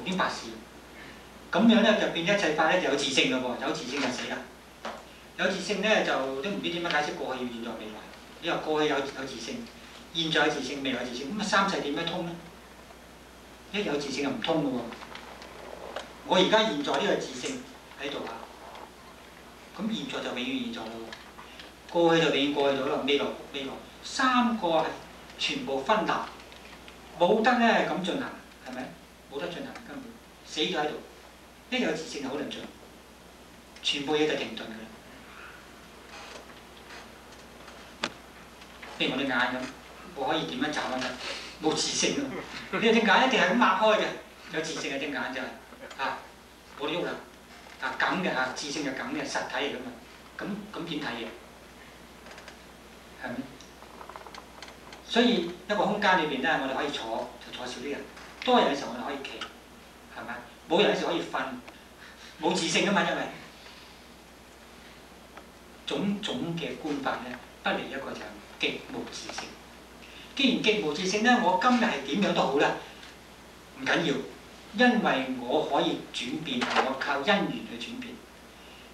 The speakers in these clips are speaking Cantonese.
經白事。咁樣咧就變一切法咧就有自性咯喎，有自性就死啦。有自性咧就都唔知點樣解釋過去、現在、未來。你話過去有自性，現在有自性，未來有自性，咁啊三世點樣通咧？一有自性就唔通嘅喎。我而家現在呢個自性喺度啊，咁現在就永遠現在咯。過去就永遠過去咗啦，未來三個係全部分立，冇得咧咁進行，係咪？冇得進行根本死咗喺度。一有自性就好難進，全部嘢就停頓嘅啦。譬如我隻眼咁，我可以點樣眨啊？冇自性啊！你隻眼一定係咁擘開嘅，有自性嘅隻眼就係冇得喐啦，咁嘅自性就咁嘅實體嚟噶嘛。咁點睇嘢？係咪？所以一個空間裏邊咧，我哋可以坐就坐少啲人，多人嘅時候我哋可以企，係咪？冇人嘅時候可以瞓，冇自性啊嘛，因為種種嘅觀法咧，不離一個就係極無自性。既然極無自性咧，我今日係點樣都好啦，唔緊要，因為我可以轉變，我靠因緣去轉變，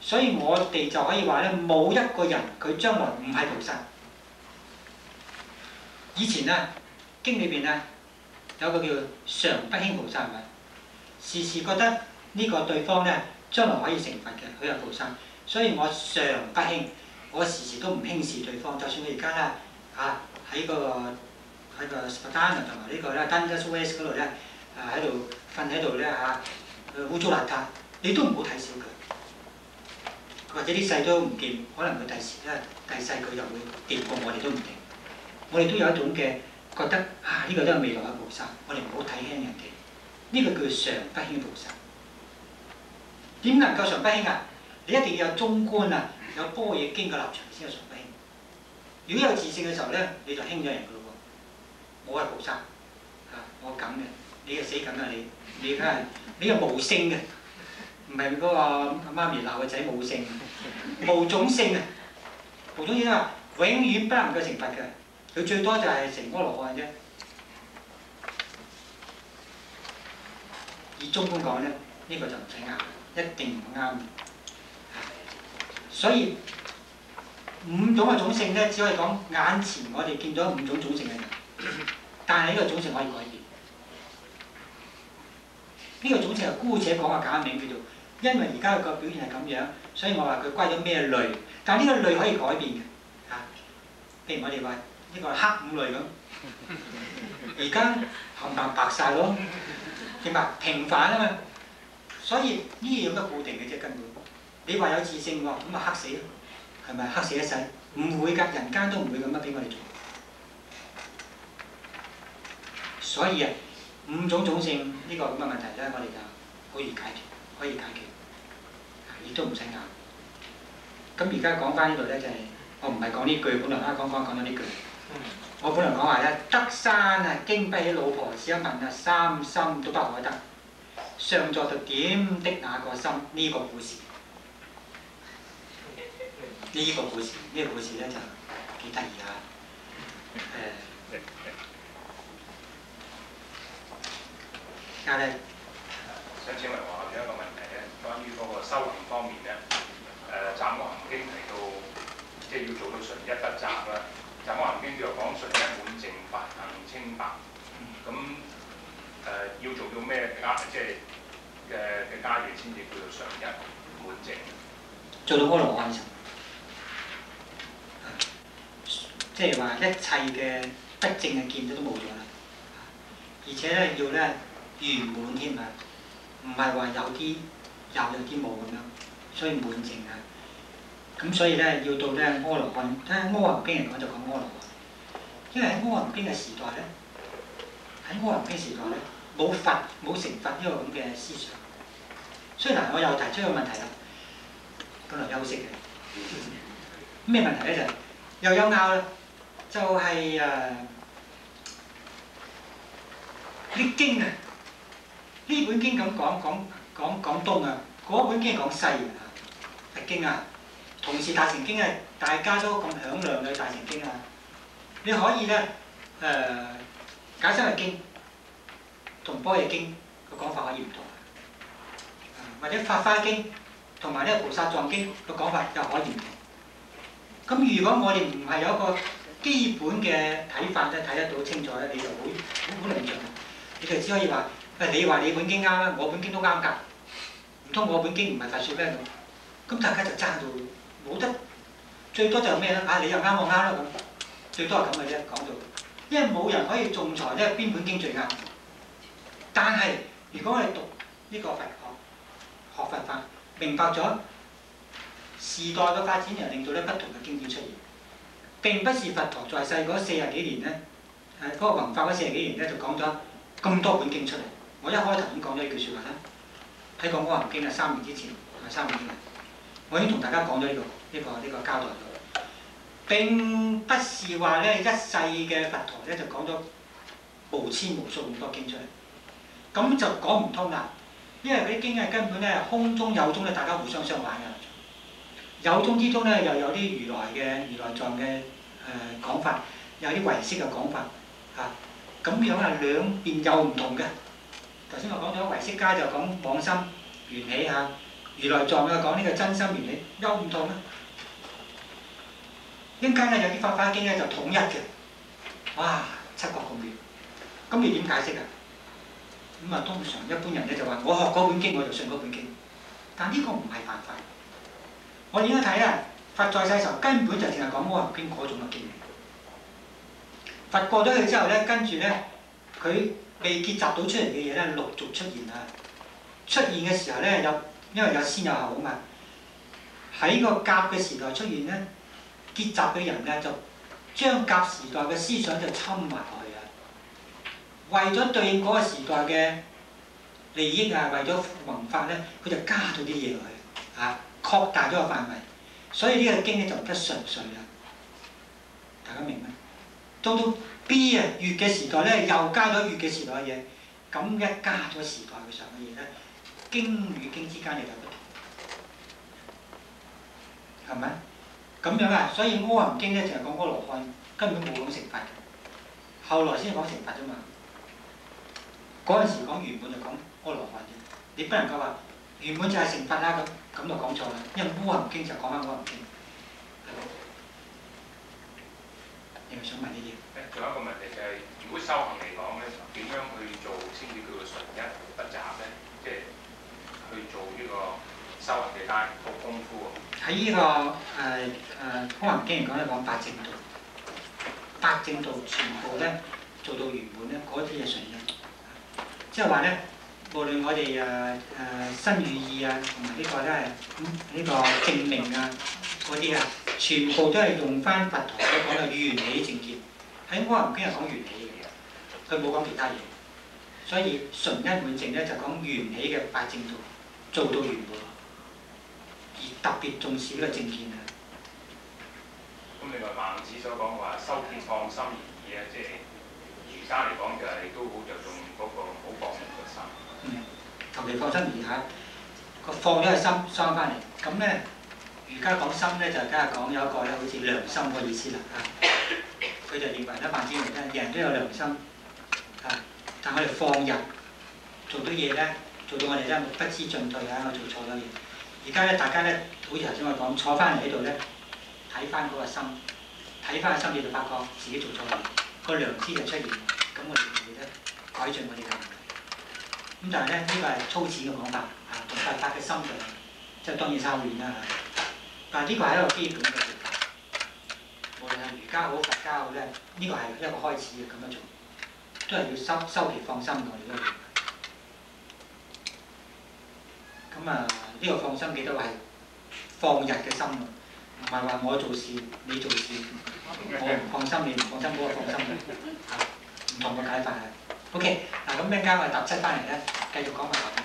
所以我哋就可以話咧，冇一個人佢將來唔係菩薩。以前啊，經裏邊啊，有個叫常不輕菩薩係咪？時時覺得呢個對方咧將來可以成佛嘅，佢係菩薩，所以我常不輕，我時時都唔輕視對方。就算佢而家咧喺個 Spadana 同埋呢個咧 Dundas West 嗰度咧喺度瞓喺度咧污糟邋遢，你都唔好睇小佢。或者呢世都唔掂，可能佢第時咧第世佢就會掂過我哋都唔定。我哋都有一種嘅覺得呢個都係未來嘅菩薩，我哋唔好睇輕人哋。呢個叫常不輕菩薩。點能夠常不輕啊？你一定要有中觀啊，有般若經嘅立場先有常不輕。如果有自性嘅時候咧，你就輕咗人噶咯喎。我係菩薩我咁嘅，你係死緊啊你！你梗係你係無性嘅，唔係嗰個媽咪鬧個仔冇性，無種性啊！無種性啊，永遠不能夠成佛嘅。佢最多就係成阿羅漢啫。以中觀講咧，呢個就唔使拗，一定唔啱。所以五種嘅種性咧，只可以講眼前我哋見到五種種性嘅人，但係呢個種性可以改變。呢個種性係姑且講個假名叫做，因為而家個表現係咁樣，所以我話佢歸咗咩類。但係呢個類可以改變嘅譬如我哋話呢個係黑五類咁，而家冚唪唥白晒咯，點啊？平凡啊嘛，所以呢樣都固定嘅啫根本。你話有自性喎，咁咪黑死咯，係咪黑死一世？唔會㗎，人間都唔會咁樣俾我哋做。所以五種種性呢個咁嘅問題咧，我哋就好易解決，可以解決，亦都唔使拗。咁而家講翻呢度咧，就係我唔係講呢句，本來講咗呢句。我本來講話咧，得山經不起老婆，試一問三心都不可得。上座就點的那個心？呢個故事，呢個故事咧就幾得意啊！而家咧，想請問華有一個問題咧，關於嗰個修行方面咧，《斬惡行經》提到，即係要做到純一不雜啦。《斬惡行經》就講純一滿淨法行清白。咁要做到咩即係嘅家業先至叫做純一滿淨？做到阿羅漢層，即係話一切嘅不正嘅見都冇咗啦，而且咧要咧圓滿添啊，唔係話有啲有啲冇咁樣，所以滿淨啊。咁所以咧要到咧阿羅漢，睇下《阿含經》嚟講就講阿羅漢，因為喺《阿含經》嘅時代咧，喺《阿含經》時代咧冇佛冇成佛呢個咁嘅思想，所以嗱我又提出一個問題啦，本來休息嘅咩問題咧就又有拗啦，就係啲經啊，呢本經咁講東啊，嗰本經講西啊，係經啊。同是大乘經啊，大家都咁響亮嘅大乘經啊，你可以咧解釋為經同般若經嗰個講法可以唔同，或者《法華經》同埋呢個《菩薩藏經》個講法又可以唔同。咁如果我哋唔係有一個基本嘅睇法咧，睇得到清楚咧，你就好論盡。你就只可以話，你話你本經啱啦，我本經都啱㗎，唔通我本經唔係佛説咩咁？咁大家就爭到冇得，最多就係咩咧？你又啱我啱啦咁，最多係咁嘅啫講到，因為冇人可以仲裁咧邊本經最啱。但係如果我哋讀呢個佛學佛法，明白咗時代嘅發展，又令到咧不同嘅經典出現。並不是佛陀在世嗰40幾年咧，嗰個弘法嗰40幾年咧，就講咗咁多本經出嚟。我一開頭已經講咗一句説話啦，睇過《阿含經》3年之前同埋3年之前，我已經同大家講咗呢個交代咗。並不是話咧一世嘅佛陀咧就講咗無千無數咁多經出嚟，咁就講唔通啦。因為嗰啲經係根本咧空中有中咧，大家互相相玩㗎。有中之中咧又有啲如來藏嘅講法，有啲唯識嘅講法咁樣啊，兩邊又唔同嘅。頭先我講咗唯識家就講妄心緣起如來藏又講呢個真心緣起，又唔同啊。一間咧有啲法華經咧就統一嘅，哇七國咁遠，咁你點解釋啊？咁通常一般人咧就話我學嗰本經我就信嗰本經，但呢個唔係辦法。我哋應該睇佛在世時候根本就淨係講《阿含經》嗰種嘅經。佛過咗去之後咧，跟住咧佢未結集到出嚟嘅嘢咧，陸續出現啊！出現嘅時候咧，因為有先有後啊嘛。喺個甲嘅時代出現咧，結集嘅人咧就將甲時代嘅思想就侵埋落去啊！為咗對應嗰個時代嘅利益為咗弘法咧，佢就加咗啲嘢落去擴大咗個範圍，所以呢個經咧就唔得純粹啦。大家明咩？到 B 月嘅時代咧，又加咗月嘅時代嘅嘢，咁一加咗時代嘅上嘅嘢咧，經與經之間就有不同，係咪？咁樣所以《阿含經》咧就係講阿羅漢，根本冇講成佛嘅，後來先講成佛啫嘛。嗰陣時講原本就講阿羅漢啫，你不能夠話原本就係成佛啦咁就講錯啦，因為《阿含經》就講翻《阿含經》。你咪想問呢啲？仲有一個問題就係，如果修行嚟講咧，點樣去做先至叫做純一不雜咧？即係去做呢個修行嘅階個功夫。喺呢個《阿含經》嚟講咧，講八正道，八正道全部咧做到圓滿咧，嗰啲係純一。即係話咧，無論我哋身語意同埋呢個咧呢個正命嗰啲全部都係用翻佛陀所講嘅緣起正見。喺《阿含經》係講緣起嘅，佢冇講其他嘢。所以純一滿淨咧就講緣起嘅八正道做到圓滿，而特別重視呢個正見啊。咁另外孟子所講話修見放心而已即係儒家嚟講就係都好着重嗰個好放個心。求其放心而已個放咗個心收翻嚟。咁咧，儒家講心咧就梗係講有一個咧好似良心個意思啦佢就認為咧，孟子認為咧，人都有良心但我哋放任做到嘢咧，做到我哋咧不知進退我做錯咗嘢。而家咧，大家咧好似頭先我講，坐翻嚟喺度咧，睇翻嗰個心，睇翻個心，你就發覺自己做錯嘢，個良知就出現。咁我哋會咧改進我哋嘅問題。咁但係咧，呢個係粗淺嘅講法同佛法嘅深度即係當然差好遠啦。但係呢個係一個基本嘅做法。無論係儒家好、佛家好咧，呢個係一個開始嘅咁樣做，都係要修其放心我哋都要。咁呢個放心記得話係放逸嘅心，唔係話我做事你做事，我唔放心你唔放心嗰個放心唔同嘅解法係。OK， 嗱咁一陣間我哋踏七翻嚟咧，繼續講埋落去。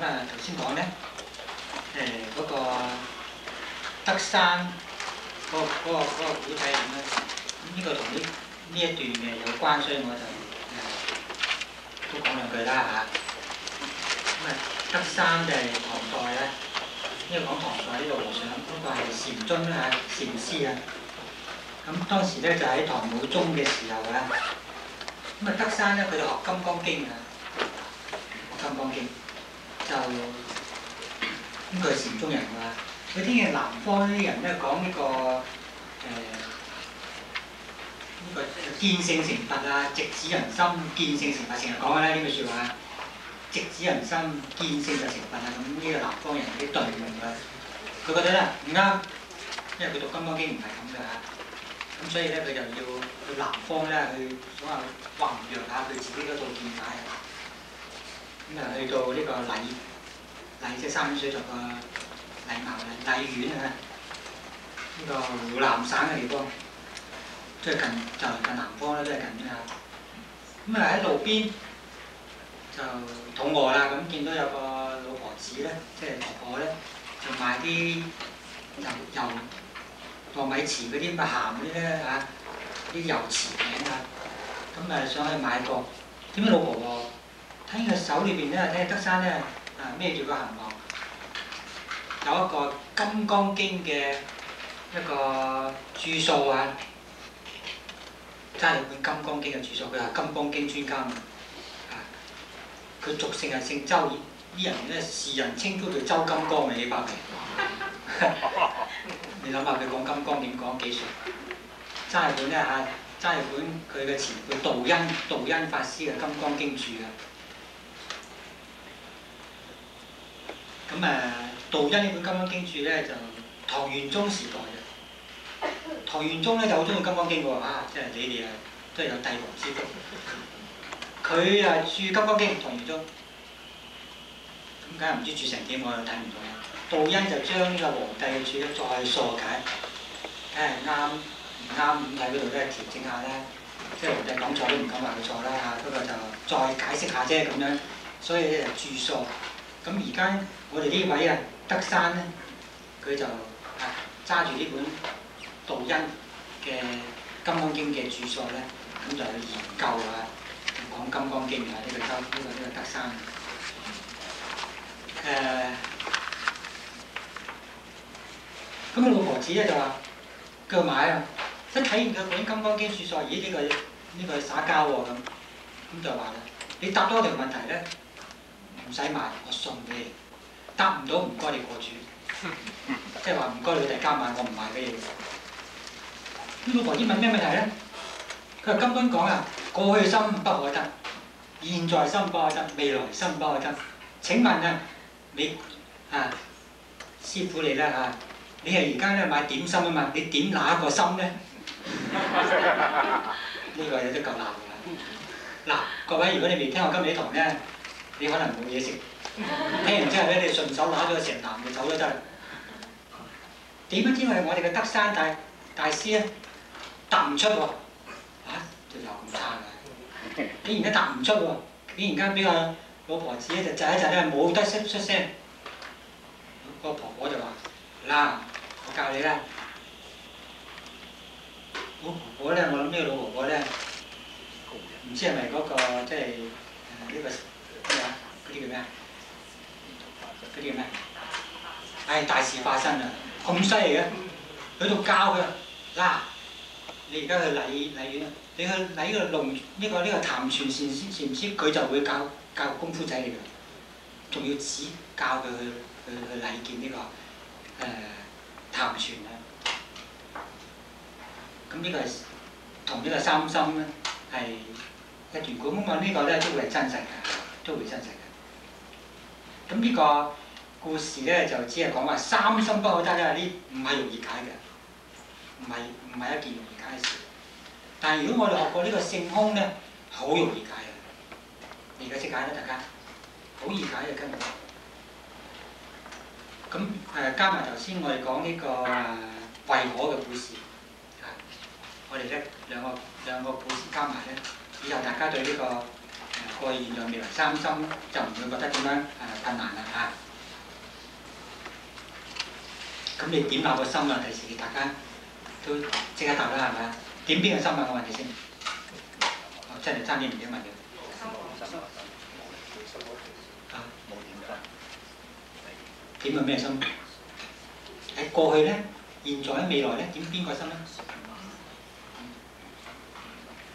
頭先講咧，嗰個德山嗰個古仔咁咧，咁呢個同呢一段嘅有關，所以我就都講兩句啦嚇。咁德山就係唐代咧，呢個講唐代呢個和尚，呢個係禪宗啦嚇，禪師啊。咁當時咧就喺唐武宗嘅時候啊，咁德山咧佢就學《金剛經》啊，學《金剛經》就咁佢係禪宗人啊。佢聽見南方啲人咧講呢個呢個見性成佛啊，直指人心，見性成佛，成日講嘅啦呢句説話。直指人心，見性就成佛啊！咁呢個南方人啲頓悟啊，佢覺得咧唔啱，因為佢讀《金剛經》唔係咁嘅嚇。咁所以咧佢就要去南方咧去所謂弘揚下佢自己嗰套見解啊。咁啊去到呢個麗即係三點水族個麗茅麗苑啊，呢個湖南省嘅地方，即係近南方啦，都係近啊。咁啊喺路邊就肚餓啦，咁見到有個老婆子咧，即係婆婆咧，就賣啲油糯米糍嗰啲咁嘅鹹嗰啲咧嚇，啲油糍餅啊，咁啊上去買過，點解老婆婆睇佢手裏邊咧，睇德山咧啊孭住個行囊，有一個《金剛經》嘅一個注數啊，揸住本《金剛經》嘅注數，佢係《金剛經》專家嘛。佢俗姓係姓周，啲人咧世人稱呼佢周金剛嘅，你發明？你諗下佢講金剛點講幾熟？揸本咧嚇，揸本佢嘅前輩道恩法師嘅《金剛經注》啊。咁道恩呢本《金剛經注》咧就唐玄宗時代嘅。唐玄宗咧就好中意《金剛經》喎嚇，即係你哋啊都係有帝王之福。佢啊注《金剛經》，唐玄宗，咁梗係唔知注成點，我又睇唔到啦。道恩就將呢個皇帝嘅注咧再疏解，睇係啱唔啱咁喺嗰度咧調整下咧，即係皇帝講錯都唔敢話佢錯啦嚇，不過就再解釋下啫咁樣，所以咧就注疏。咁而家我哋呢位啊德山咧，佢就揸住呢本道恩嘅《金剛經》嘅注疏咧，咁就去研究啊。講《金剛經》啊，呢個德山。咁老婆子咧就話：佢買啊，一睇完佢本《金剛經》注疏，咦呢個係撒嬌喎咁就話啦：你答多條問題咧，唔使買，我送俾你；答唔到唔該你過主，即係話唔該你第加買，我唔賣俾你。咁老婆子問咩問題咧？佢話金剛講啊，過去心不可得，現在心不可得，未來心不可得。請問啊，你師傅你啦嚇，你係而家咧買點心啊嘛？你點哪一個心咧？呢個有啲夠難㗎。嗱，各位如果你未聽我今日呢堂咧，你可能冇嘢食。聽完之後咧，你順手拿咗個成籃就走咗得啦。點不知我哋嘅德山大師咧答唔出喎。就有咁差嘅，竟然都答唔出喎！竟然間俾個老婆子咧就窒一窒咧，冇得出聲。個婆婆就話：嗱，我教你啦。老婆婆咧，我諗呢個老婆婆咧，唔知係咪嗰個即係呢個咩啊？嗰啲叫咩啊？嗰啲叫咩？大事化身啊！咁犀利嘅，喺度教佢嗱。你而家去禮院，你去禮呢個龍呢個譚傳禪師，佢就會教功夫仔你㗎，仲要指教佢去禮見呢個譚傳啊。咁呢個係同呢個三心咧係一段故，咁我呢個咧都會係真實嘅，都會真實嘅。咁呢個故事咧就只係講話三心不可得咧，呢唔係容易解嘅，唔係一件容易解嘅事。但係如果我哋學過呢個性空咧，好容易解嘅。你而家識解啦，大家好易解嘅根本。咁加埋頭先我哋講呢個慧可嘅故事，我哋咧兩個故事加埋咧，以後大家對呢個過去現象未來三心就唔會覺得點樣困難啦嚇。咁你點立個心啊？第時大家都即刻答啦，係咪啊？點邊個心啊？我問你先。我真係爭啲唔記得問你。啊？冇點係咩心？喺過去咧、現在咧、未來咧，點邊個心咧？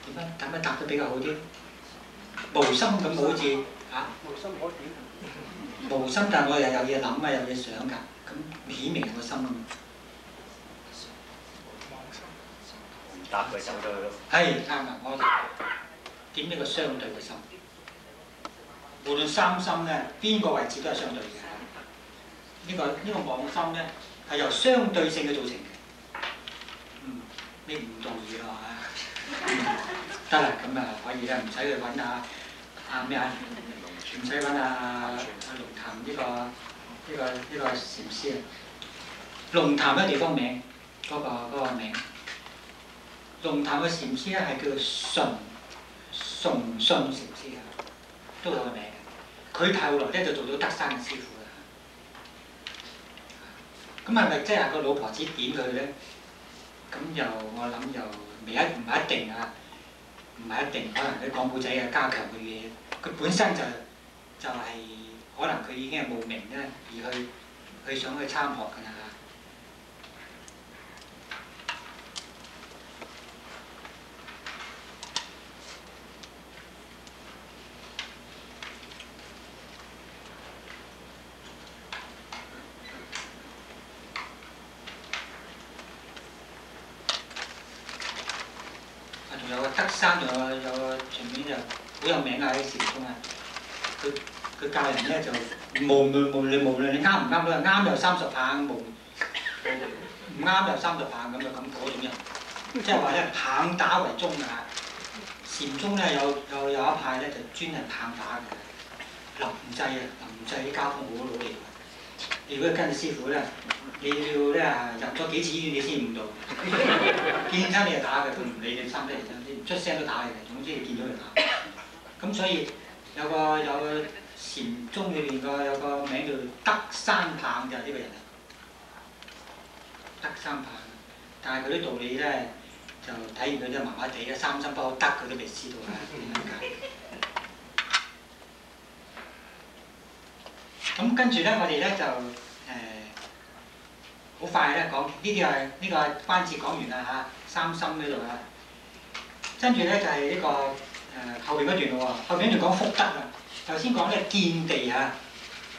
點啊？咁樣答得比較好啲。無心咁好似嚇。無心可點？無心，但係我又有嘢諗啊，有嘢想㗎，咁顯明個心啊嘛。答佢走咗去咯。係啱啊！我點呢個相對嘅心？無論三心咧，邊個位置都係相對嘅。呢個妄心咧係由相對性嘅組成嘅。你唔同意咯嚇？得啦，咁啊可以啦，唔使去揾咩啊？唔使揾龍潭呢個禪師啊。龍潭嘅地方名嗰個名。龍潭嘅禪師咧係叫做崇信禪師啊，都有個名嘅。佢後來咧就做到德山嘅師傅啦。咁係咪即係個老婆子點佢咧？咁我諗唔係一定啊，唔係一定。可能啲講古仔啊，加強佢嘅嘢。佢本身就係可能佢已經係慕名咧，而去想去參學㗎啦。仲有個德山，仲有個場面就好有名啊！喺禪宗啊，佢教人咧就無論你啱唔啱都係啱又30棒，唔啱又30棒咁就咁嗰種人，即係話咧棒打為宗啊！禪宗咧有一派咧就專係棒打嘅，臨濟啲家風好努力。如果跟師傅咧，你要咧入咗幾次醫院你先悟到，見親你就打嘅，都唔理你生得嚟生，你唔出聲都打你嘅。總之你見到就打。咁所以有個禪宗裏邊有個名叫德山棒，就係呢個人啊。德山棒，但係佢啲道理咧就睇完佢真係麻麻地嘅，三心不可得佢都未知道啦，點解？咁跟住咧，我哋咧就好快咧講呢個關節講完啦嚇，三心呢度啊。跟住咧就係呢個後邊嗰段咯喎，後邊就講福德啦。頭先講咧見地嚇，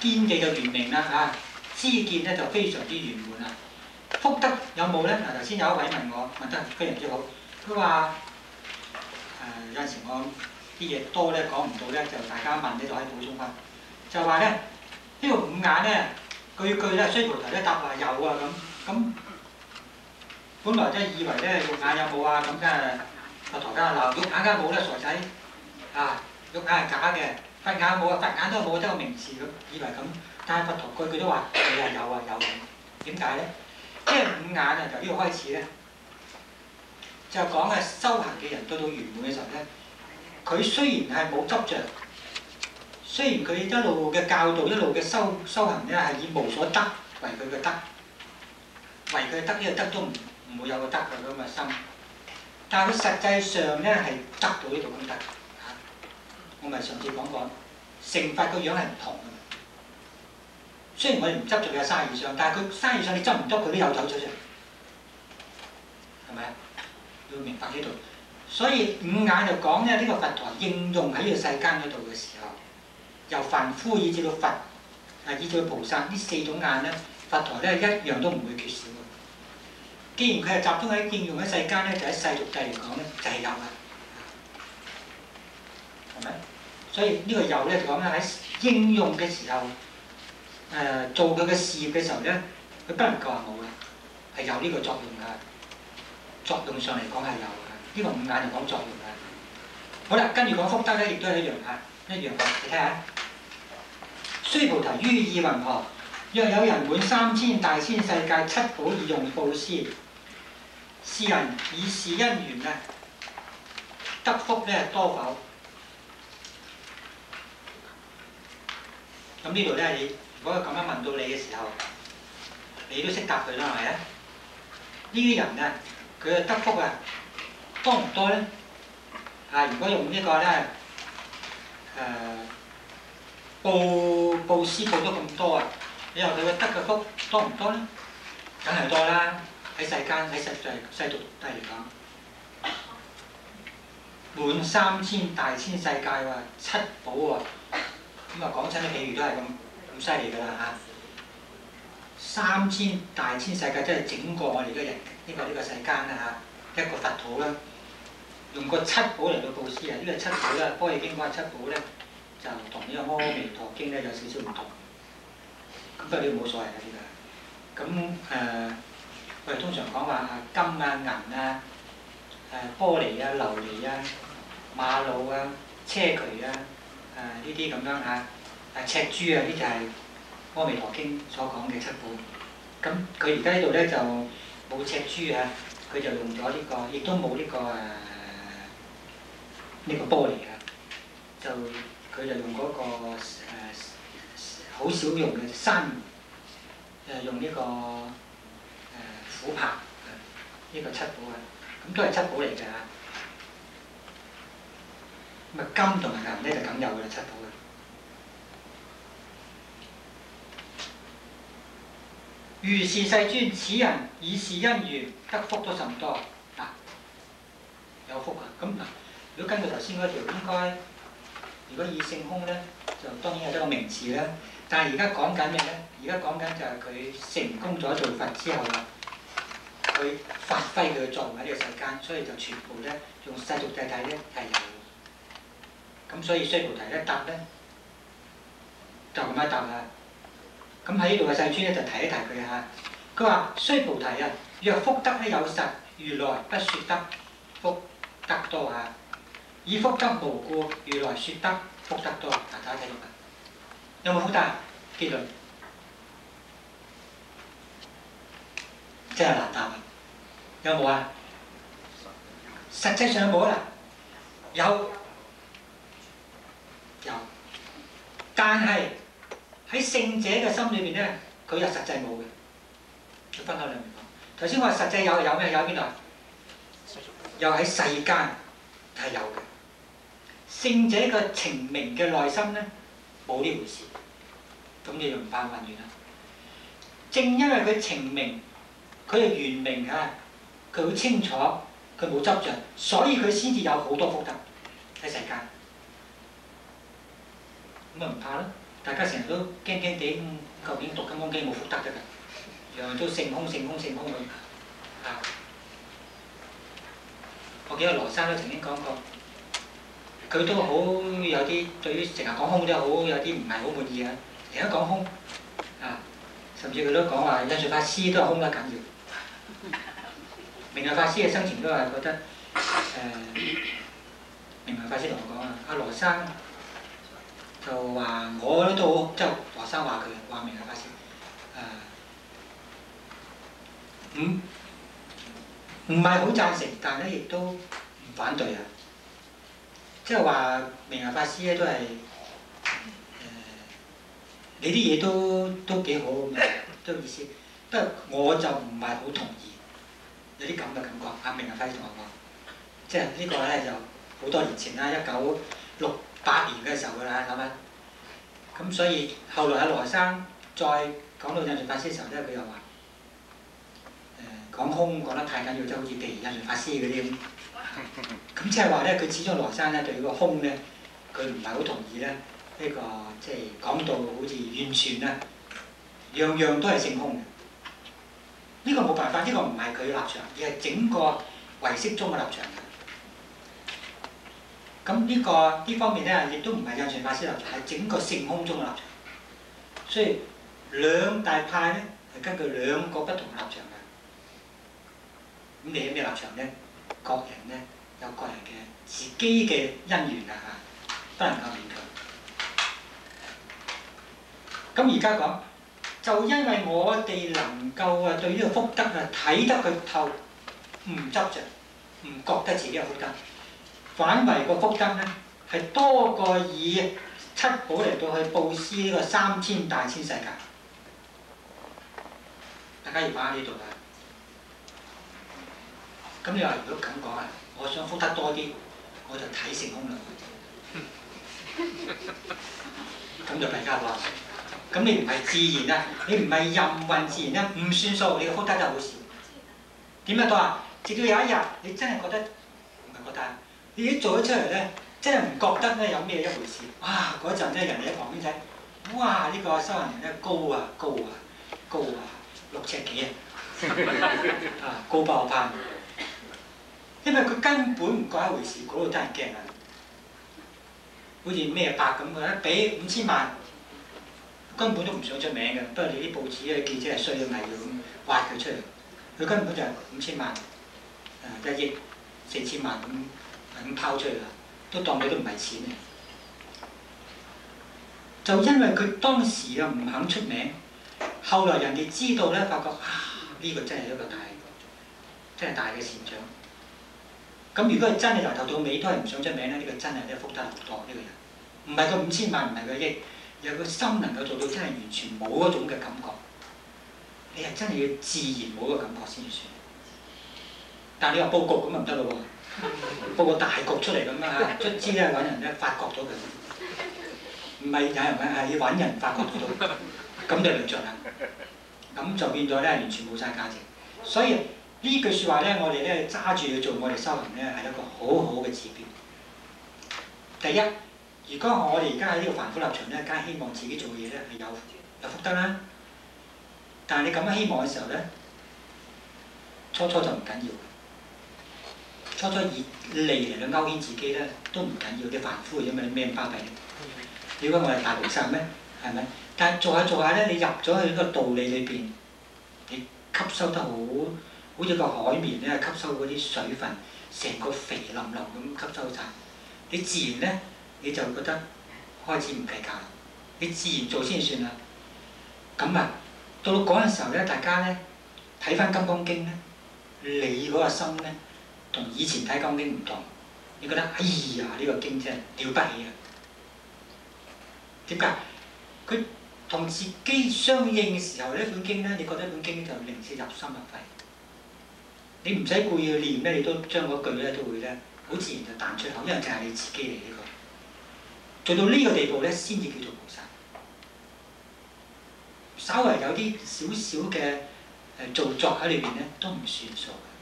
見地就圓明啦嚇，知見咧就非常之圓滿啦。福德有冇咧？嗱，頭先有一位問我問得非常之好，佢話有陣時我啲嘢多咧講唔到咧，就大家問呢度可以補充翻，就話咧。呢個五眼咧，句咧須菩提咧答話有啊咁，本來即係以為咧肉眼有冇啊咁，梗係佛陀梗係鬧肉眼梗係冇啦，傻仔啊！肉眼係假嘅，佛眼冇啊，佛眼都冇得個名字咁，以為咁，但係佛陀句都話你係有啊有咁，點解咧？即係五眼啊，由呢個開始咧，就講啊修行嘅人到圓滿嘅時候咧，佢雖然係冇執着。雖然佢一路嘅教導，一路嘅修行咧，係以無所得為佢嘅得，為佢嘅得呢個得都唔會有個得嘅咁嘅心。但係佢實際上咧係得到呢度咁得嚇。我咪上次講過，成佛個樣係唔同嘅。雖然我哋唔執着佢嘅生意上，但係佢生意上你執唔執佢都有走出嚟，係咪啊？要明白呢度。所以五眼就講咧，呢個佛陀應用喺呢個世間嗰度嘅時候。由凡夫以至到佛，以至到菩薩，呢4種眼咧，佛陀咧一樣都唔會缺少嘅。既然佢係集中喺應用喺世間咧，就喺世俗界嚟講咧，就係有嘅，係咪？所以呢個有咧就講咧喺應用嘅時候，做佢嘅事業嘅時候咧，佢不能夠話冇嘅，係有呢個作用嘅。作用上嚟講係有嘅，呢個五眼就講作用嘅。好啦，跟住講福德咧，亦都係一樣嘅，你睇下。須菩提於意云何？若有人滿3000大千世界7寶以用布施，是人以是因緣啊，得福咧多否？咁呢度咧，你如果咁樣問到你嘅時候，你都識答佢啦，係咪啊？呢啲人啊，佢嘅得福啊多唔多咧？啊，如果用呢個咧布施布咗咁多啊，你話佢嘅得嘅福多唔多咧？梗係多啦！喺世間喺世俗諦嚟講，滿3000大千世界喎，七寶喎，咁啊講親啲譬喻都係咁犀利㗎啦嚇！3000大千世界即係整個我哋嘅人呢個世間啦嚇，一個佛土啦，用個七寶嚟到布施啊！呢個七寶咧，《般若經》講嘅七寶咧，就同呢個《阿彌陀經》咧有少少唔同。咁不過呢個冇所謂嘅呢個。咁我哋通常講話金啊、銀啊、玻璃啊、琉璃啊、瑪瑙啊、硨磲啊、呢啲咁樣嚇，赤珠啊，呢就係《阿彌陀經》所講嘅七寶。咁佢而家呢度咧就冇赤珠啊，佢就用咗呢個，亦都冇呢個玻璃啊，就佢就用嗰個好少用嘅珊瑚，用呢個琥珀呢個七寶啊，咁都係七寶嚟嘅嚇。咁啊金同埋銀咧就梗有嘅啦，七寶嘅。如是世尊，此人以是因緣得福都甚多。嗱，有福啊！咁嗱，如果根據頭先嗰條，應該如果以性空咧，就當然有一個名詞啦。但係而家講緊咩咧？而家講緊就係佢成功咗做佛之後啊，佢發揮佢嘅作用喺呢個世間，所以就全部咧用世俗諦睇咧係有。咁所以須菩提一答咧，就咁樣答啦。咁喺呢度嘅世尊咧就提一提佢嚇，佢話須菩提啊，若福德咧有實，如來不説得福德多嚇，以福德無故，如來説得福德多。嗱，大家睇到㗎，有冇福德？結論真係難答啊！有冇啊？實際上有冇啊？有，但係喺聖者嘅心裏邊咧，佢又實際冇嘅。要分開兩面講。頭先我話實際有咩？有喺邊度啊？又喺世間係有嘅。聖者嘅情明嘅內心咧，冇呢回事。咁你就唔怕混亂啦。正因為佢情明，佢係圓明啊，佢好清楚，佢冇執着，所以佢先至有好多福德喺世間。咁咪唔怕咯？大家成日都驚驚地，究竟讀《金剛經》冇福德得㗎？樣樣都性空咁啊！我記得羅生都曾經講過，佢都好有啲對於成日講空都好有啲唔係好滿意啊！成日講空啊，甚至佢都講話印順法師都係空得緊要。明慧法師嘅生前都係覺得明慧法師同我講啊，阿羅生就話我都即係羅生話佢話明慧法師唔係好贊成，但係咧亦都唔反對啊。即係話明慧法師咧都係你啲嘢都幾好咁啊，都意思。不過我就唔係好同意，有啲咁嘅感覺。阿明慧法師同我講，即係呢個咧就好多年前啦，1968年嘅時候㗎啦，係咪？咁所以後來阿羅生再講到印順法師嘅時候咧，佢又話講空講得太緊要，即係好似譬如印順法師嗰啲咁。咁即係話咧，佢始終羅生咧對個空咧，佢唔係好同意咧。呢個即係講到好似完全啦，樣樣都係性空嘅。呢個冇辦法，呢個唔係佢立場，而係整個唯識宗嘅立場嘅。咁呢方面咧，亦都唔係印順法師立場，係整個性空宗嘅立場。所以兩大派咧係根據兩個不同嘅立場嘅。咁你係咩立場咧？各人咧有各人嘅自己嘅因緣啊嚇，不能夠勉強。咁而家講，就因為我哋能夠對呢個福德睇得佢透，唔執着，唔覺得自己有福德，反為個福德咧係多過以七寶嚟到去佈施呢個3000大千世界。大家要把握呢度啊！咁你話如果咁講啊，我想福得多啲，我就睇成功兩個字，咁就弊家伙。咁你唔係自然啊，你唔係任運自然咧，唔算數，你嘅福德就好少。點樣講啊？直到有一日，你真係覺得唔係覺得，你一做咗出嚟咧，真係唔覺得咧有咩一回事。哇！嗰陣咧，人哋喺旁邊睇，哇！呢個修行人咧高啊高啊高啊，6尺幾啊，高不可攀。因為佢根本唔覺一回事，嗰度得人驚啊！好似咩白咁嘅，俾5000萬，根本都唔想出名嘅。不過你啲報紙嘅記者係衰到危要咁挖佢出嚟，佢根本就係5000萬，1億4000萬咁拋出去啦，都當佢都唔係錢嚟。就因為佢當時又唔肯出名，後來人哋知道咧，發覺呢個真係一個真係大嘅善長。咁如果係真係由頭到尾都係唔想出名咧，呢個真係咧福德好多呢個人，唔係個5000萬，唔係個億，而係個心能夠做到真係完全冇嗰種嘅感覺。你係真係要自然冇嗰個感覺先算。但係你話佈局咁就唔得咯喎，佈個大局出嚟咁啊，卒之咧揾人咧發覺咗佢，唔係有人揾，係要揾人發覺到，咁就兩着啦。咁就變咗咧完全冇晒價值。所以呢句説話咧，我哋咧揸住去做我哋修行咧，係一個好好嘅指標。第一，如果我哋而家喺呢個凡夫立場咧，梗係希望自己做嘅嘢咧係有福德啦。但係你咁樣希望嘅時候咧，初就唔緊要。初以利嚟到勾牽自己咧，都唔緊要。你凡夫嘅啫嘛，你咩咁巴閉？你估我係大菩薩咩？係咪？但係做下咧，你入咗去呢個道理裏邊，你吸收得好似個海綿咧，吸收嗰啲水分，成個肥淋淋咁吸收晒。你自然咧，你就覺得開始唔計較，你自然做先算啦。咁啊，到嗰陣時候咧，大家咧睇翻《金剛經》咧，你嗰個心咧同以前睇《金剛經》唔同，你覺得哎呀呢個經真係了不起啊！點解？佢同自己相應嘅時候，呢本經咧，你覺得本經就靈切入心入肺。你唔使故意去念咧，你都將嗰句咧都會咧好自然就彈出口，因為就係你自己嚟呢個。做到呢個地步咧，先至叫做菩薩。稍為有啲少少嘅造作喺裏邊咧，都唔算數嘅。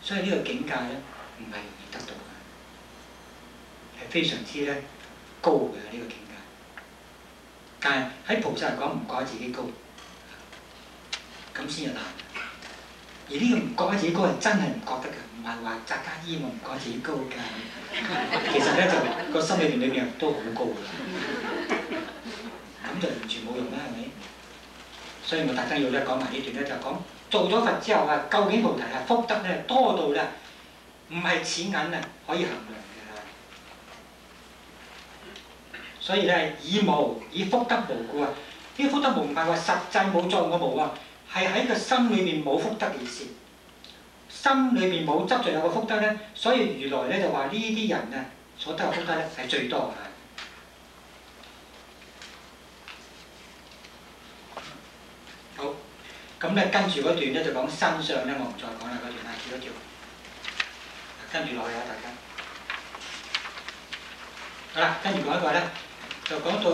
所以呢個境界咧，唔係容易得到嘅，係非常之咧高嘅呢個境界。但係喺菩薩嚟講，唔覺得自己高，咁先係難。而呢個唔覺得自己高係真係唔覺得嘅，唔係話扎家衣我唔覺得自己高㗎。其實咧就個心裏邊都好高㗎，咁就完全冇用啦，係咪？所以我特登要咧講埋呢段咧，就講做咗佛之後啊，究竟菩提係福德咧多到咧，唔係錢銀啊可以衡量嘅。所以咧以福德無故啊，呢個福德無唔係話實際冇作用嘅無啊。係喺個心裏面冇福德嘅意思，心裏面冇執着有個福德咧，所以如來咧就話呢啲人啊所得嘅福德咧係最多嘅。好，咁咧跟住嗰段咧就講身相咧，我唔再講啦，嗰段啊，跳一跳，跟住落去啊，大家。好啦，跟住講一個咧，就講到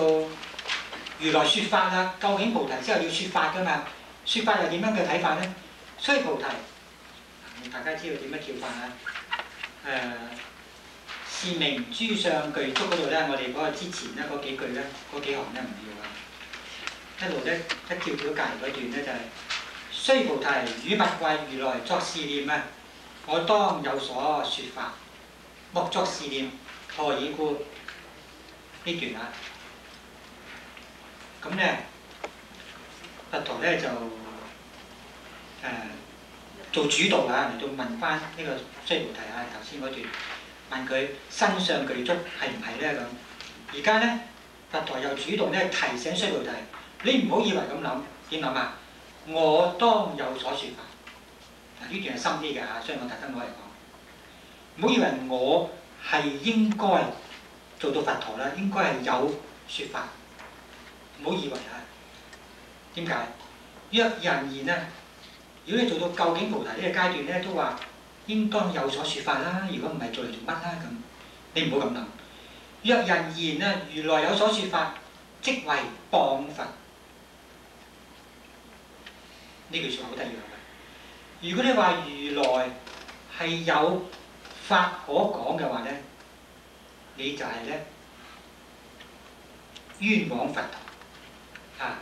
如來説法啦，究竟菩提之後要説法㗎嘛？説法又點樣嘅睇法咧？須菩提，大家知道點樣叫法啊？是名諸相具足嗰度咧，我哋嗰個之前咧嗰幾句咧，嗰幾行咧唔要啊，一路咧一跳到隔離嗰段咧就係、須菩提，汝勿為如來作是念啊！我當有所説法，莫作是念，何以故？呢段啊，咁咧。佛陀咧就做主導啊，嚟到問翻呢個須菩提啊，頭先嗰段問佢身相具足係唔係咧咁？而家咧佛陀又主動咧提醒須菩提，你唔好以為咁諗，點諗啊？我當有所説法。嗱呢段係深啲嘅嚇，所以我特登攞嚟講。唔好以為我係應該做到佛陀啦，應該係有説法。唔好以為啊！點解？若人言啊，如果你做到究竟菩提呢個階段咧，都話應當有所説法啦。如果唔係做嚟做乜啦咁？你唔好咁諗。若人言啊，如來有所説法，即為謗佛。呢句説話好得意嘅。如果你話如來係有法可講嘅話咧，你就係咧冤枉佛陀啊！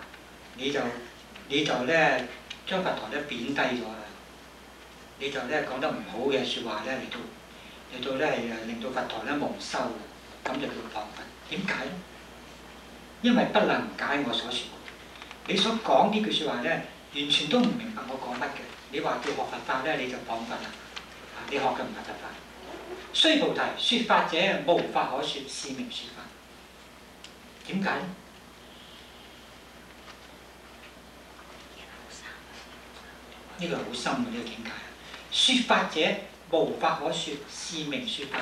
你就咧將佛陀咧貶低咗啦，你就咧講得唔好嘅説話咧嚟到咧係令到佛陀咧蒙羞嘅，咁就叫謗佛。點解咧？因為不能解我所説，你所講呢句説話咧，完全都唔明白我講乜嘅。你話叫學佛法咧，你就謗佛啦。你學嘅唔係佛法。須菩提，説法者無法可説，是名説法。點解咧？呢個係好深嘅呢個境界。説法者無法可説，是名説法。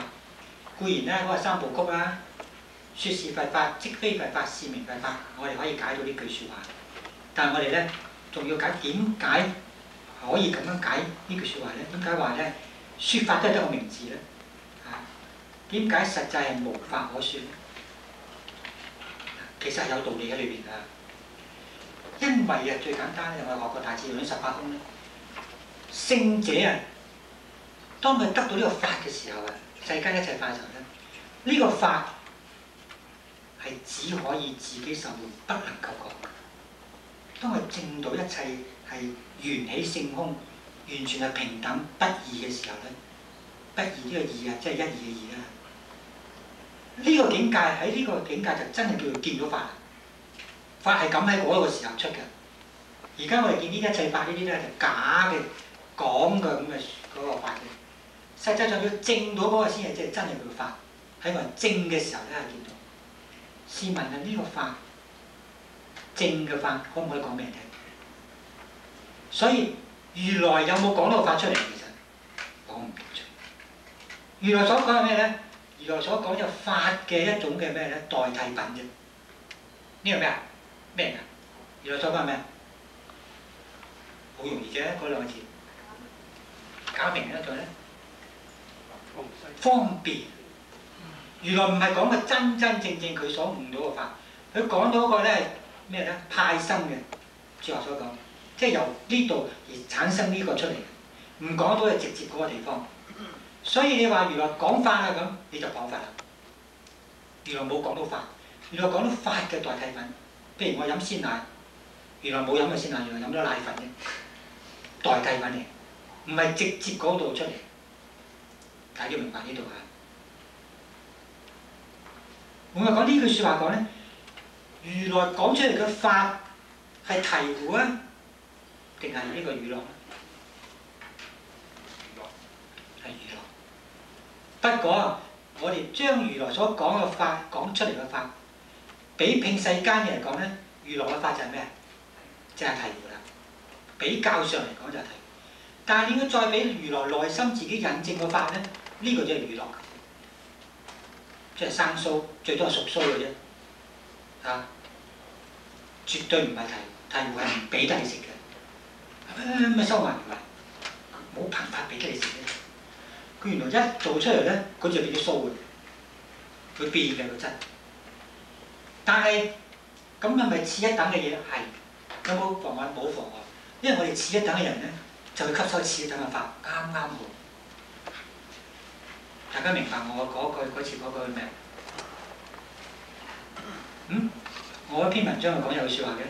固然咧嗰個三部曲啦，説是佛法，即非佛法，是名佛法。我哋可以解到呢句説話，但係我哋咧仲要解點解可以咁樣解呢句説話咧？點解話咧説法都係得個名字咧？啊，點解實際係無法可説咧？其實係有道理喺裏邊啊。因為啊，最簡單咧，我哋學過大智論18空咧，聖者啊，當佢得到呢個法嘅時候啊，世間一切法嘅時候咧，呢個法係只可以自己受用，不能夠講。當佢證到一切係緣起性空，完全係平等不二嘅時候咧，不二呢個二啊，即係一二嘅二啦。呢個境界喺呢個境界就真係叫做見到法。法係咁喺嗰個時候出嘅。而家我哋見呢一切法呢啲咧就假嘅講嘅咁嘅嗰個法嘅，實際上要證到嗰個先係即係真係叫法。喺我證嘅時候咧係見到。試問下呢個法證嘅法可唔可以講俾人聽？所以如來有冇講呢個法出嚟？其實講唔出。如來所講係咩咧？如來所講就法嘅一種嘅咩咧？代替品啫。呢個咩啊？咩嚟㗎？如來所講係咩？好容易啫，嗰兩個字。搞明一種咧，方便。如來唔係講嘅真真正正佢所悟到嘅法，佢講到個咧咩咧？派生嘅，主話所講，即係由呢度而產生呢個出嚟，唔講到係直接嗰個地方。所以你話如來講法啊咁，你就講法啦。如來冇講到法，如來講到法嘅代替品。譬如我飲鮮奶，原來冇飲嘅鮮奶，原來飲咗奶粉嘅代替品嚟，唔係直接嗰度出嚟。大家要明白呢度啊！我咪講呢句説話講咧，如來講出嚟嘅法係醍醐啊，定係呢個娛樂咧？係娛樂。不過我哋將如來所講嘅法講出嚟嘅法，比拼世間嘅嚟講咧，如來嘅法就係咩啊？即係醍醐啦。比較上嚟講就係醍醐。但係你要再俾如來內心自己印證嘅法咧，呢個就係娛樂。即係生鬚，最多係熟鬚嘅啫，啊！絕對唔係醍醐係唔俾得你食嘅，咪收埋唔係，冇辦法俾得你食嘅。佢原來一做出嚟咧，佢就變咗鬚嘅，佢變嘅個質。但係咁係咪次一等嘅嘢？係，有冇妨礙？冇妨礙，因為我哋次一等嘅人咧，就會吸收次一等嘅法，啱啱好。大家明白我嗰次嗰句咩？我一篇文章講有句説話嘅，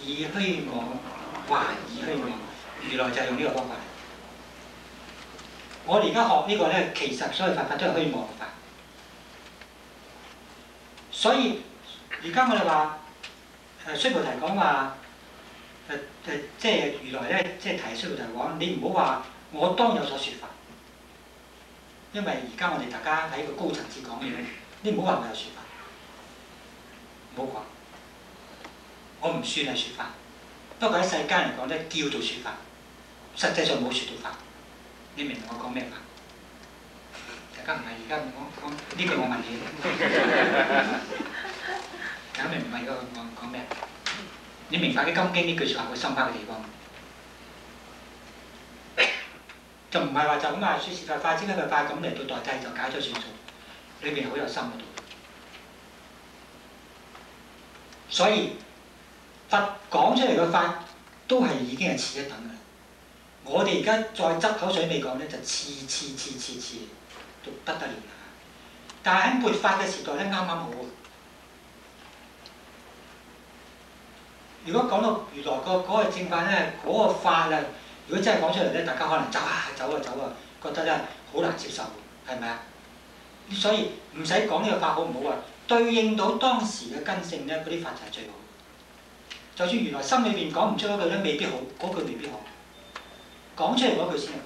以虛妄還以虛妄，如來就係用呢個方法。我哋而家學呢個咧，其實所有法法都係虛妄嘅法。所以而家我哋話須菩提講話即係如來咧，即係提須菩提講，你唔好話我當有所説法。因為而家我哋大家喺個高層次講嘢，你唔好話我有説法，唔好講，我唔算係説法。不過喺世間嚟講咧，叫做説法，實際上冇説到法。你明唔明我講咩法？大家唔係而家講呢句，我問你，大家明唔明我講咩？你明白嘅《金經》呢句説話個深刻嘅地方？就唔係話就咁話説是佛法，即係佛法咁嚟到代替就解咗算數，裏邊好有深嘅道理。所以佛講出嚟嘅法都係已經係次一等嘅。我哋而家再執口水未講咧，就次到不得了啦。但係喺末法嘅時代咧，啱啱好。如果講到如來嗰個正法咧，嗰個法啊，如果真係講出嚟咧，大家可能走啊，覺得咧好難接受，係咪啊？所以唔使講呢個法好唔好啊？對應到當時嘅根性咧，嗰啲法就係最好。就算原來心裏邊講唔出嗰句咧，未必好，嗰句未必好。講出嚟嗰句先好，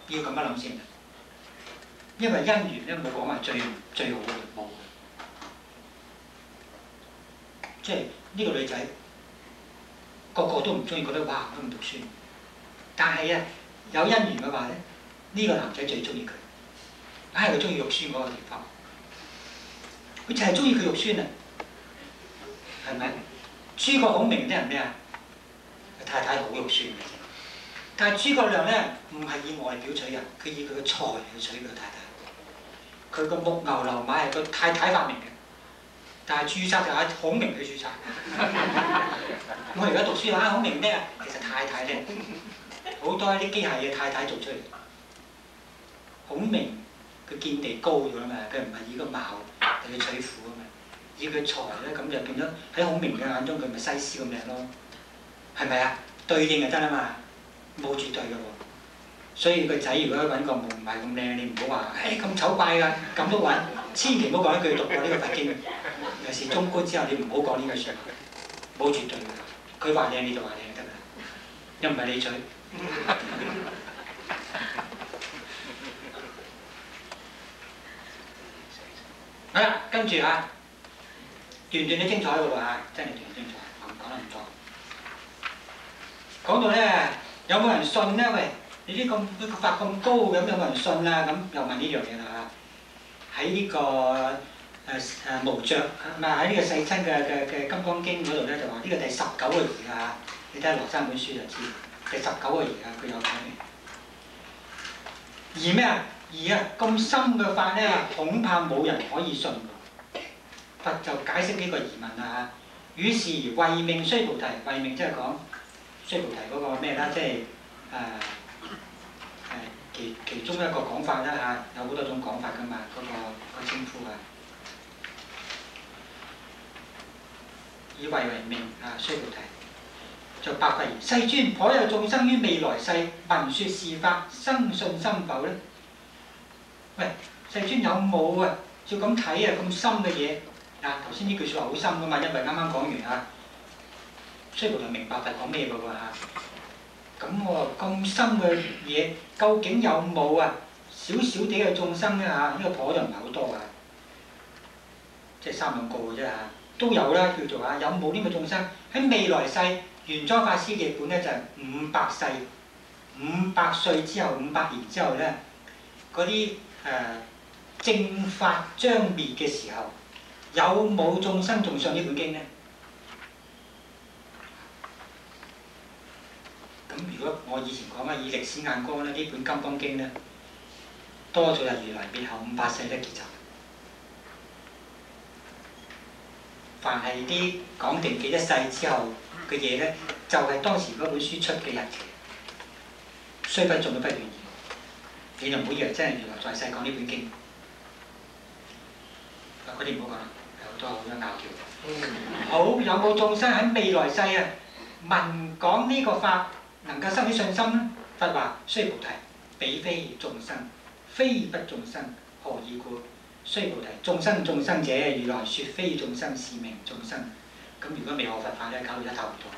要咁樣諗先。因為因緣咧冇講話最好嘅，冇。即係呢個女仔個個都唔中意，覺得哇都唔讀書。但係啊，有因緣嘅話咧，呢個男仔最中意佢，硬係佢中意肉酸嗰個地方。佢就係中意佢肉酸啊，係咪？諸葛孔明啲人咩啊？太太好肉酸嘅，但係諸葛亮咧唔係以外表取人，佢以佢嘅才去取佢太太。佢個木牛流馬係個太太發明嘅，但係註冊就係孔明去註冊。我而家讀書孔明咩啊？其實太太叻，好多啲機械嘢太太做出嚟。孔明佢見地高咗嘛，佢唔係以個貌嚟去取婦啊嘛，以佢才咧咁就變咗喺孔明嘅眼中佢咪西施咁靚咯，係咪啊？對應就得啦嘛，冇絕對嘅喎。所以個仔如果揾個唔係咁靚，你唔好話咁醜怪㗎，咁都揾，千祈唔好講一句讀過呢個佛經。尤其是中觀之後，你唔好講呢句説話，冇絕對㗎。佢話靚你就話靚得㗎，又唔係你取。好啦，跟住段段都精彩嘅喎嚇，真係段段精彩，我唔講得唔錯。講到咧，有冇人信咧？喂，你啲咁法咁高，咁有冇人信啊？咁又問呢樣嘢啦嚇。喺呢個無著，唔係喺呢個世親嘅金剛經嗰度咧，就話呢個第19個儀啊，你睇下羅生本書就知，第19個儀啊，佢有講嘅。儀咩啊？儀啊，咁深嘅法咧，恐怕冇人可以信。佛就解釋呢個疑問啦嚇。於是慧命須菩提，慧命即係講須菩提嗰個咩啦，即係其中一個講法啦嚇，有好多種講法噶嘛，嗰個稱呼啊。以慧為命啊，須菩提就白佛言：世尊，頗有眾生於未來世聞説是法，生信心否呢？喂，世尊有冇啊？照咁睇啊，咁深嘅嘢嗱，頭先呢句説話好深噶嘛，因為啱啱講完啊，須菩提明白佛講咩嘅喎嚇。咁我話咁深嘅嘢，究竟有冇啊？少少啲嘅眾生咧嚇，呢個頗就唔係好多啊，即係3、2個嘅啫嚇，都有啦，叫做有冇呢個眾生喺未來世？玄奘法師嘅本咧就係500世，500歲之後500年之後咧，嗰啲正法將滅嘅時候，有冇眾生仲信呢本經呢？咁如果我以前講以歷史眼光咧，呢本《金剛經》咧，多數係如來滅後500世都結集。凡係啲講定幾多世之後嘅嘢咧，就係當時嗰本書出嘅日期。雖不中都不願意，你就唔好以為真係如來在世講呢本經。嗰啲唔好講啦，有好多拗撬。好，有冇眾生喺未來世啊？聞講呢個法能夠生起信心呢？佛話：須菩提，彼非眾生，非不眾生，何以故？須菩提，眾生者，如來說非眾生，是名眾生。咁如果未學佛法咧，搞到一頭唔同啦。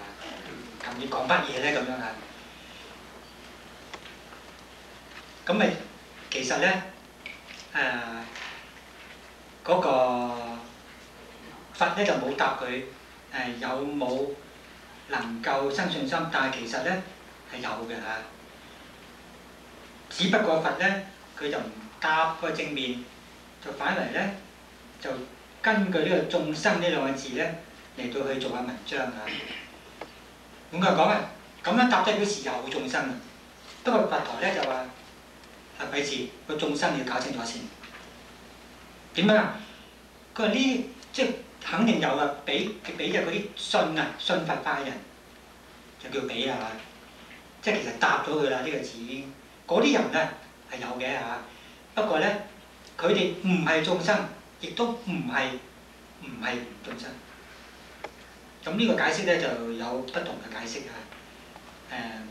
咁你講乜嘢咧？咁樣啊？咁咪其實咧嗰個佛咧就冇答佢有冇能夠生信心，但係其實咧係有嘅嚇。只不過佛咧佢就唔答個正面，就反為咧就根據呢個眾生呢兩個字咧嚟到去做下文章嚇。咁佢講啊，咁樣答低表示有眾生啊，不過佛陀咧就話係鬼事，個眾生要搞清楚先。點樣啊？佢話呢即係肯定有啊，俾就嗰啲信佛法嘅人就叫俾啦，即係其實答咗佢啦呢個字已經。嗰啲人咧係有嘅嚇，不過咧佢哋唔係眾生，亦都唔係眾生。咁呢個解釋咧就有不同嘅解釋嚇。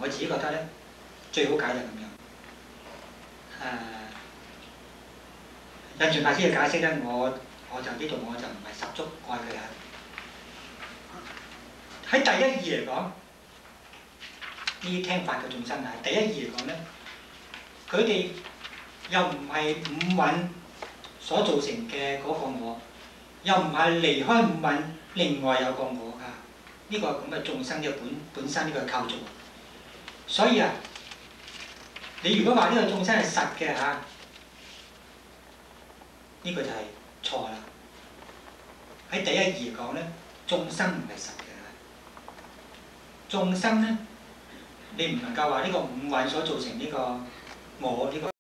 我自己覺得咧最好解就咁樣。印傳法師嘅解釋咧，我就呢度我就唔係十足愛佢啊。喺第一義嚟講，呢啲聽法嘅眾生啊，第一義嚟講咧，佢哋又唔係五蘊所造成嘅嗰個我，又唔係離開五蘊另外有個我㗎。呢個咁嘅眾生嘅本身呢個構造，所以啊，你如果話呢個眾生係實嘅嚇，呢個就係錯啦。喺第一義嚟講咧，眾生唔係實嘅。眾生咧，你唔能夠話呢個五蘊所造成呢個我呢個